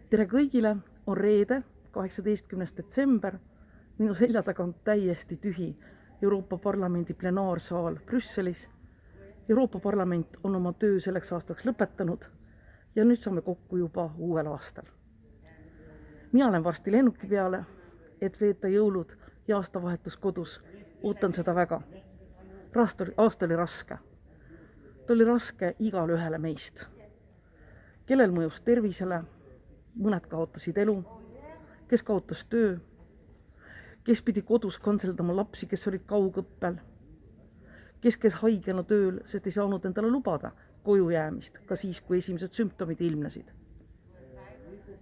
Tere kõigile, on reede, 18. detsember. Minu selja taga on täiesti tühi Euroopa Parlamendi plenaarsaal Brüsselis. Euroopa Parlament on oma töö selleks aastaks lõpetanud ja nüüd saame kokku juba uuel aastal. Mina olen varsti lennuki peale, et veeta jõulud ja aastavahetus kodus. Ootan seda väga. Aasta oli raske. Ta oli raske igale ühele meist. Kellel mõjus tervisele, mõned kaotasid elu, kes kaotas töö, kes pidi kodus kantseldama lapsi, kes olid kaugõppel, kes haigena tööl, sest ei saanud endale lubada koju jäämist, ka siis, kui esimesed sümptomid ilmnesid.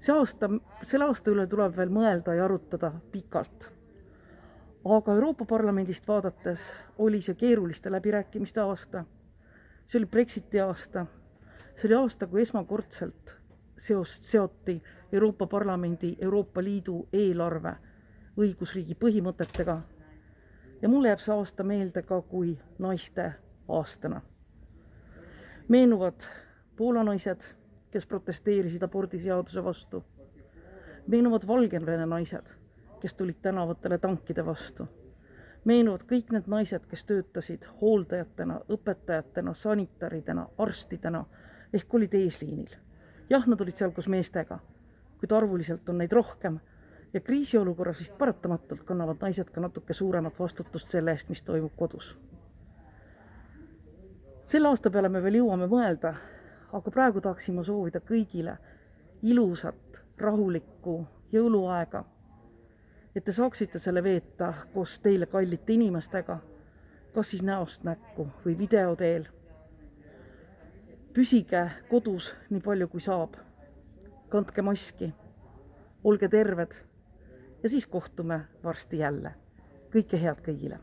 Selle aasta üle tuleb veel mõelda ja arutada pikalt. Aga Euroopa Parlamendist vaadates oli see keeruliste läbirääkimiste aasta, see oli Brexiti aasta, see oli aasta, kui esmakordselt seoti Euroopa Parlamendi, Euroopa Liidu eelarve õigusriigi põhimõtetega ja mulle jääb see aasta meelde ka kui naiste aastana. Meenuvad Poola naised, kes protesteerisid abordiseaduse vastu. Meenuvad Valgevene naised, kes tulid tänavatele tankide vastu. Meenuvad kõik need naised, kes töötasid hooldajatena, õpetajatena, sanitaridena, arstidena ehk olid eesliinil. Jah, nad olid seal koos meestega, kuid arvuliselt on neid rohkem ja kriisiolukorras vist paratamatult kannavad naised ka natuke suuremat vastutust selle eest, mis toimub kodus. Selle aasta peale me veel jõuame mõelda, aga praegu tahaksime soovida kõigile ilusat, rahulikku jõuluaega, et te saaksite selle veeta koos teile kallite inimestega, kas siis näost näkku või video teel. Püsige kodus nii palju kui saab, kandke maski, olge terved ja siis kohtume varsti jälle. Kõike head kõigile!